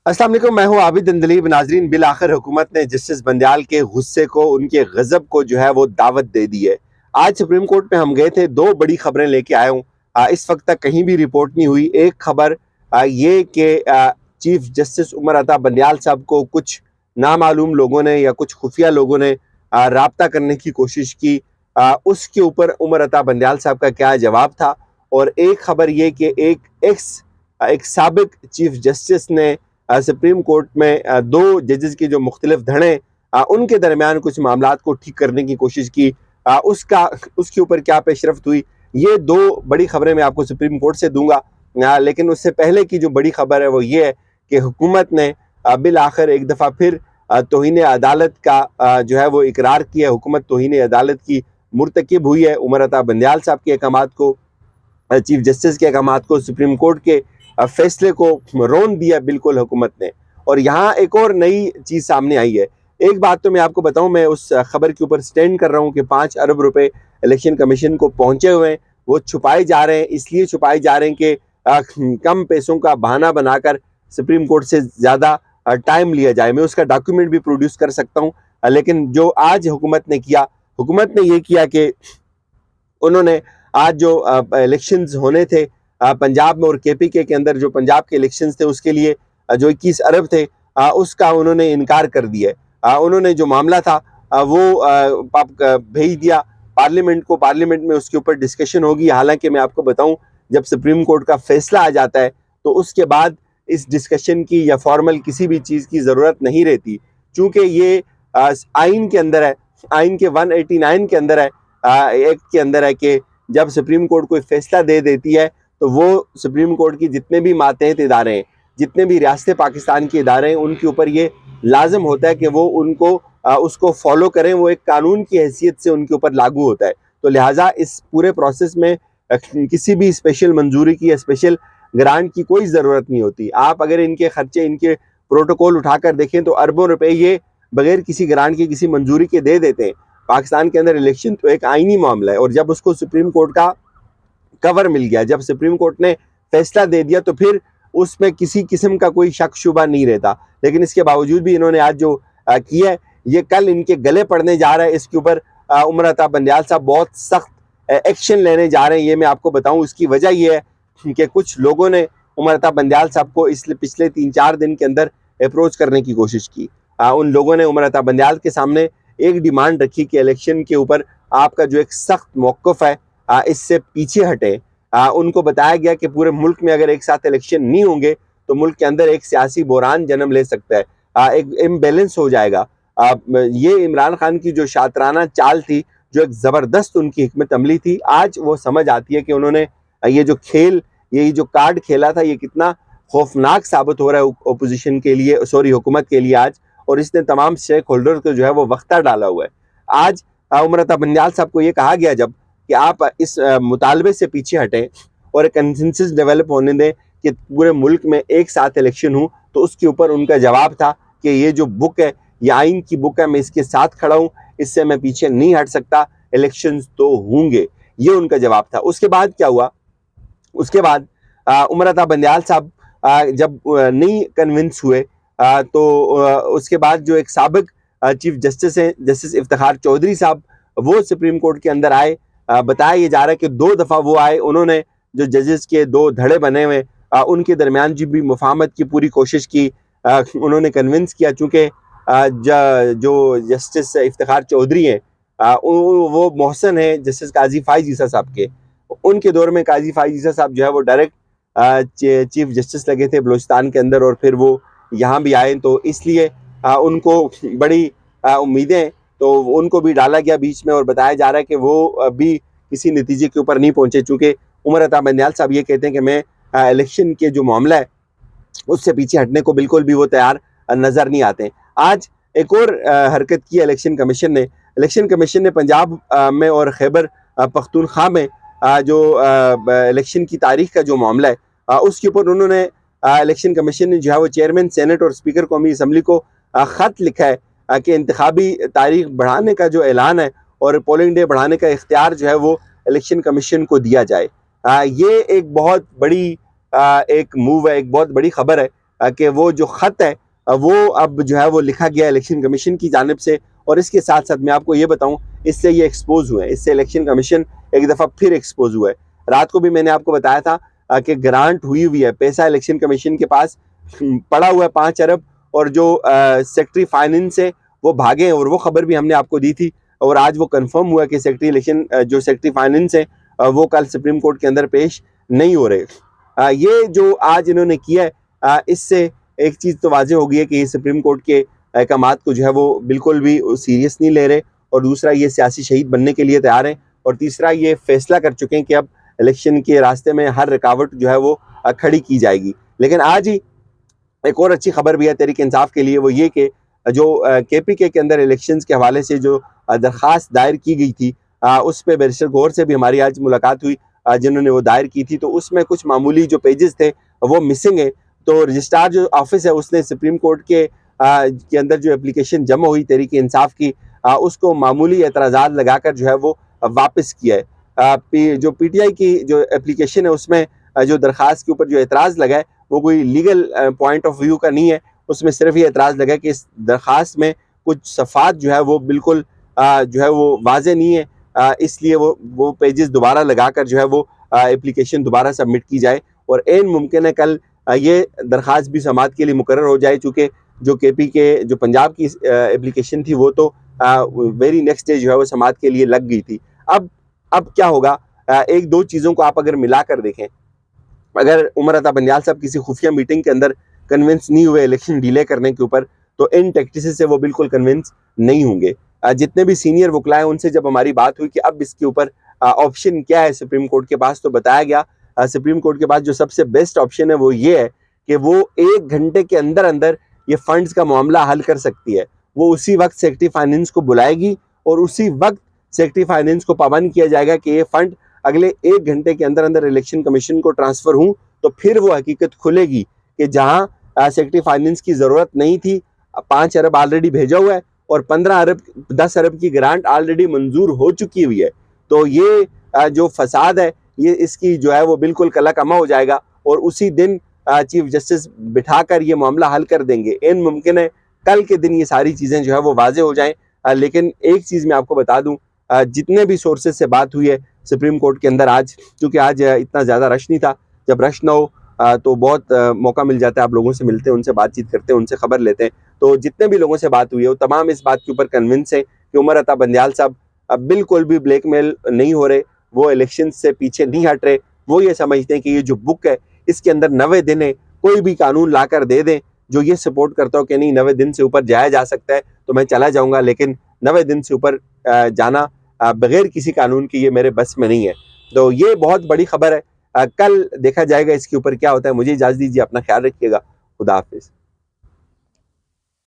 अस्सलाम वालेकुम, मैं हूं आबिद अंदलीब। नाजरीन, बिल आखिर हुकूमत ने जस्टिस बंदयाल के गुस्से को, उनके गजब को जो है वो दावत दे दी है। आज सुप्रीम कोर्ट में हम गए थे, दो बड़ी खबरें लेके आए हूँ। इस वक्त तक कहीं भी रिपोर्ट नहीं हुई। एक खबर ये कि चीफ जस्टिस उमर अता बंदयाल साहब को कुछ नामालूम लोगों ने या कुछ खुफिया लोगों ने राब्ता करने की कोशिश की। उसके ऊपर उमर अता बंदयाल साहब का क्या जवाब था। और एक खबर ये कि एक साबिक चीफ जस्टिस ने सुप्रीम कोर्ट में दो जजेस की जो मुख्तलिफ धड़ें उनके दरमियान कुछ मामलात को ठीक करने की कोशिश की। उसके ऊपर क्या पेशरफ्त हुई, ये दो बड़ी खबरें मैं आपको सुप्रीम कोर्ट से दूंगा। लेकिन उससे पहले की जो बड़ी खबर है वो ये है कि हुकूमत ने बिल आखिर एक दफ़ा फिर तौहीन अदालत का जो है वो इकरार किया। हुकूमत तौहीन अदालत की मुर्तकिब हुई है। उमर अता बंदयाल साहब के अहकामात को, चीफ जस्टिस के अहकामात को, सुप्रीम कोर्ट के फैसले को रोन दिया बिल्कुल हुकूमत ने। और यहाँ एक और नई चीज़ सामने आई है। एक बात तो मैं आपको बताऊं, मैं उस खबर के ऊपर स्टैंड कर रहा हूँ कि 5 अरब रुपए इलेक्शन कमीशन को पहुंचे हुए हैं। वो छुपाए जा रहे हैं, इसलिए छुपाए जा रहे हैं कि कम पैसों का बहाना बनाकर सुप्रीम कोर्ट से ज़्यादा टाइम लिया जाए। मैं उसका डॉक्यूमेंट भी प्रोड्यूस कर सकता हूँ। लेकिन जो आज हुकूमत ने किया, हुकूमत ने ये किया कि उन्होंने आज जो इलेक्शंस होने थे पंजाब में और केपीके के अंदर, जो पंजाब के इलेक्शंस थे उसके लिए जो 21 अरब थे उसका उन्होंने इनकार कर दिया। उन्होंने जो मामला था वो भेज दिया पार्लियामेंट को। पार्लियामेंट में उसके ऊपर डिस्कशन होगी। हालांकि मैं आपको बताऊं, जब सुप्रीम कोर्ट का फैसला आ जाता है तो उसके बाद इस डिस्कशन की या फॉर्मल किसी भी चीज़ की ज़रूरत नहीं रहती, चूँकि ये आइन के अंदर है, आइन के 189 के अंदर है, एक्ट के अंदर है कि जब सुप्रीम कोर्ट कोई फैसला दे देती है तो वो सुप्रीम कोर्ट की जितने भी मातहत इदारे हैं, जितने भी रियासत पाकिस्तान के इदारे हैं, उनके ऊपर ये लाजम होता है कि वो उसको फॉलो करें। वो एक कानून की हैसियत से उनके ऊपर लागू होता है। तो लिहाजा इस पूरे प्रोसेस में किसी भी स्पेशल मंजूरी की या स्पेशल ग्रांट की कोई ज़रूरत नहीं होती। आप अगर इनके खर्चे, इनके प्रोटोकॉल उठाकर देखें तो अरबों रुपए ये बगैर किसी ग्रांट की, किसी मंजूरी के दे देते हैं। पाकिस्तान के अंदर इलेक्शन तो एक आईनी मामला है, और जब उसको सुप्रीम कोर्ट का कवर मिल गया, जब सुप्रीम कोर्ट ने फैसला दे दिया, तो फिर उसमें किसी किस्म का कोई शक शुबा नहीं रहता। लेकिन इसके बावजूद भी इन्होंने आज जो किया है, ये कल इनके गले पड़ने जा रहा है। इसके ऊपर उमर अता बंदयाल साहब बहुत सख्त एक्शन लेने जा रहे हैं। ये मैं आपको बताऊं, इसकी वजह यह है कि कुछ लोगों ने उमर अता बंदयाल साहब को पिछले 3-4 दिन के अंदर अप्रोच करने की कोशिश की। उन लोगों ने उमर अता बंदयाल के सामने एक डिमांड रखी कि इलेक्शन के ऊपर आपका जो एक सख्त मौक़िफ़ है इससे पीछे हटे। उनको बताया गया कि पूरे मुल्क में अगर एक साथ इलेक्शन नहीं होंगे तो मुल्क के अंदर एक सियासी बहरान जन्म ले सकता है, एक इम्बैलेंस हो जाएगा। ये इमरान खान की जो शातराना चाल थी, जो एक ज़बरदस्त उनकी हिकमत अमली थी, आज वो समझ आती है कि उन्होंने ये जो खेल, ये जो कार्ड खेला था, ये कितना खौफनाक साबित हो रहा है ओपोजिशन के लिए, सॉरी हुकूमत के लिए आज। और इसने तमाम स्टेक होल्डर को जो है वो वक्ता डाला हुआ है। आज उमर अता बंदयाल साहब को ये कहा गया जब कि आप इस मुतालबे से पीछे हटें और एक कंसेंसस डेवलप होने दें कि पूरे मुल्क में एक साथ इलेक्शन हो, तो उसके ऊपर उनका जवाब था कि ये जो बुक है, ये आइन की बुक है, मैं इसके साथ खड़ा हूँ, इससे मैं पीछे नहीं हट सकता, इलेक्शंस तो होंगे। ये उनका जवाब था। उसके बाद क्या हुआ? उसके बाद उमर अता बंदयाल साहब जब नहीं कन्विंस हुए तो उसके बाद जो एक साबिक चीफ जस्टिस हैं, जस्टिस इफ्तिखार चौधरी साहब, वो सुप्रीम कोर्ट के अंदर आए। बताया ये जा रहा है कि 2 दफ़ा वो आए। उन्होंने जो जजेस के 2 धड़े बने हुए उनके दरमियान जी भी मुफाहमत की पूरी कोशिश की। उन्होंने कन्विंस किया, चूँकि जो जस्टिस इफ्तिखार चौधरी हैं वो मोहसन है जस्टिस काजी फाइज ईसा साहब के। उनके दौर में काजी फाइज ईसा साहब जो है वो डायरेक्ट चीफ जस्टिस लगे थे बलूचिस्तान के अंदर, और फिर वो यहाँ भी आए, तो इसलिए उनको बड़ी उम्मीदें हैं, तो उनको भी डाला गया बीच में। और बताया जा रहा है कि वो भी किसी नतीजे के ऊपर नहीं पहुंचे, चूँकि उमर अता बंदयाल साहब ये कहते हैं कि मैं इलेक्शन के जो मामला है उससे पीछे हटने को बिल्कुल भी वो तैयार नज़र नहीं आते। आज एक और हरकत की इलेक्शन कमीशन ने। इलेक्शन कमीशन ने पंजाब में और खैबर पख्तूनख्वा में जो इलेक्शन की तारीख का जो मामला है उसके ऊपर उन्होंने इलेक्शन कमीशन ने जो है वो चेयरमैन सेनेट और स्पीकर कौमी असम्बली को ख़त लिखा है कि इंतखाबी तारीख बढ़ाने का जो ऐलान है और पोलिंग डे बढ़ाने का इख्तियार जो है वो इलेक्शन कमीशन को दिया जाए। ये एक बहुत बड़ी एक मूव है, एक बहुत बड़ी खबर है। कि वो जो खत है वो अब जो है वो लिखा गया इलेक्शन कमीशन की जानिब से। और इसके साथ साथ मैं आपको ये बताऊं, इससे ये एक्सपोज हुए हैं, इससे इलेक्शन कमीशन एक दफ़ा फिर एक्सपोज हुआ है। रात को भी मैंने आपको बताया था कि ग्रांट हुई है, पैसा इलेक्शन कमीशन के पास पड़ा हुआ है 5 अरब, और जो सेक्रेटरी फाइनेंस है वो भागे हैं, और वो खबर भी हमने आपको दी थी। और आज वो कंफर्म हुआ कि सेक्रेटरी इलेक्शन जो सेक्रेटरी फाइनेंस है वो कल सुप्रीम कोर्ट के अंदर पेश नहीं हो रहे। ये जो आज इन्होंने किया है, इससे एक चीज़ तो वाज़ेह हो गई है कि ये सुप्रीम कोर्ट के अहकामात को जो है वो बिल्कुल भी सीरियस नहीं ले रहे, और दूसरा ये सियासी शहीद बनने के लिए तैयार हैं, और तीसरा ये फैसला कर चुके हैं कि अब इलेक्शन के रास्ते में हर रुकावट जो है वो खड़ी की जाएगी। लेकिन आज ही एक और अच्छी खबर भी है तहरीक इंसाफ के लिए, वो ये कि जो KPK के अंदर इलेक्शंस के हवाले से जो दरख्वास्त दायर की गई थी, उस पर बैरिस्टर गौर से भी हमारी आज मुलाकात हुई, जिन्होंने वो दायर की थी। तो उसमें कुछ मामूली जो पेजेस थे वो मिसिंग है। तो रजिस्ट्रार जो ऑफिस है उसने सुप्रीम कोर्ट के अंदर जो एप्लीकेशन जमा हुई तहरीक इंसाफ की, उसको मामूली एतराज़ात लगाकर जो है वो वापस किया है। जो PTI की जो एप्लीकेशन है उसमें जो दरख्वास्त के ऊपर जो एतराज़ लगा है वो कोई लीगल पॉइंट ऑफ व्यू का नहीं है। उसमें सिर्फ ये एतराज़ लगा कि इस दरख्वास्त में कुछ सफ़ात जो है वो बिल्कुल जो है वो वाज़े नहीं है, इसलिए वो पेजेस दोबारा लगाकर जो है वो एप्लीकेशन दोबारा सबमिट की जाए, और एन मुमकिन है कल ये दरख्वास्त भी समात के लिए मुकर्रर हो जाए, चूँकि जो KPK जो पंजाब की एप्लीकेशन थी वो तो वेरी नेक्स्ट डे जो है वो समात के लिए लग गई थी। अब क्या होगा, एक दो चीज़ों को आप अगर मिला कर देखें, अगर उमर अता बंदियाल साहब किसी खुफिया मीटिंग के अंदर कन्विंस नहीं हुए इलेक्शन डिले करने के ऊपर, तो इन टैक्टिस से वो बिल्कुल कन्विंस नहीं होंगे। जितने भी सीनियर वकला हैं उनसे जब हमारी बात हुई कि अब इसके ऊपर ऑप्शन क्या है सुप्रीम कोर्ट के पास, तो बताया गया सुप्रीम कोर्ट के पास जो सबसे बेस्ट ऑप्शन है वो ये है कि वो 1 घंटे के अंदर अंदर ये फंड्स का मामला हल कर सकती है। वो उसी वक्त सेक्रेटरी फाइनेंस को बुलाएगी, और उसी वक्त सेक्रेटरी फाइनेंस को पाबंद किया जाएगा कि ये फंड अगले 1 घंटे के अंदर अंदर इलेक्शन कमीशन को ट्रांसफर हूँ, तो फिर वो हकीकत खुलेगी कि जहाँ सेक्रेटरी फाइनेंस की ज़रूरत नहीं थी, 5 अरब ऑलरेडी भेजा हुआ है, और 15 अरब 10 अरब की ग्रांट ऑलरेडी मंजूर हो चुकी हुई है। तो ये जो फसाद है ये इसकी जो है वो बिल्कुल कला कमा हो जाएगा, और उसी दिन चीफ जस्टिस बिठाकर ये मामला हल कर देंगे। इन मुमकिन है कल के दिन ये सारी चीज़ें जो है वो वाजे हो जाएं। लेकिन एक चीज़ मैं आपको बता दूं, जितने भी सोर्सेज से बात हुई है सुप्रीम कोर्ट के अंदर आज, क्योंकि आज इतना ज़्यादा रश नहीं था, जब रश ना हो तो बहुत मौका मिल जाता है, आप लोगों से मिलते हैं, उनसे बातचीत करते हैं, उनसे खबर लेते हैं। तो जितने भी लोगों से बात हुई है वो तमाम इस बात के ऊपर कन्विंस है कि उमर अता बंदियाल साहब बिल्कुल भी ब्लैकमेल नहीं हो रहे, वो इलेक्शन से पीछे नहीं हट रहे। वो ये समझते हैं कि ये जो बुक है इसके अंदर 90 दिन है, कोई भी कानून ला कर दे दें जो ये सपोर्ट करता हो कि नहीं 90 दिन से ऊपर जाया जा सकता है तो मैं चला जाऊँगा, लेकिन 90 दिन से ऊपर जाना बगैर किसी कानून की ये मेरे बस में नहीं है। तो ये बहुत बड़ी खबर है। कल देखा जाएगा इसके ऊपर क्या होता है। मुझे इजाज़त दीजिए, अपना ख्याल रखिएगा। खुदा हाफिज़।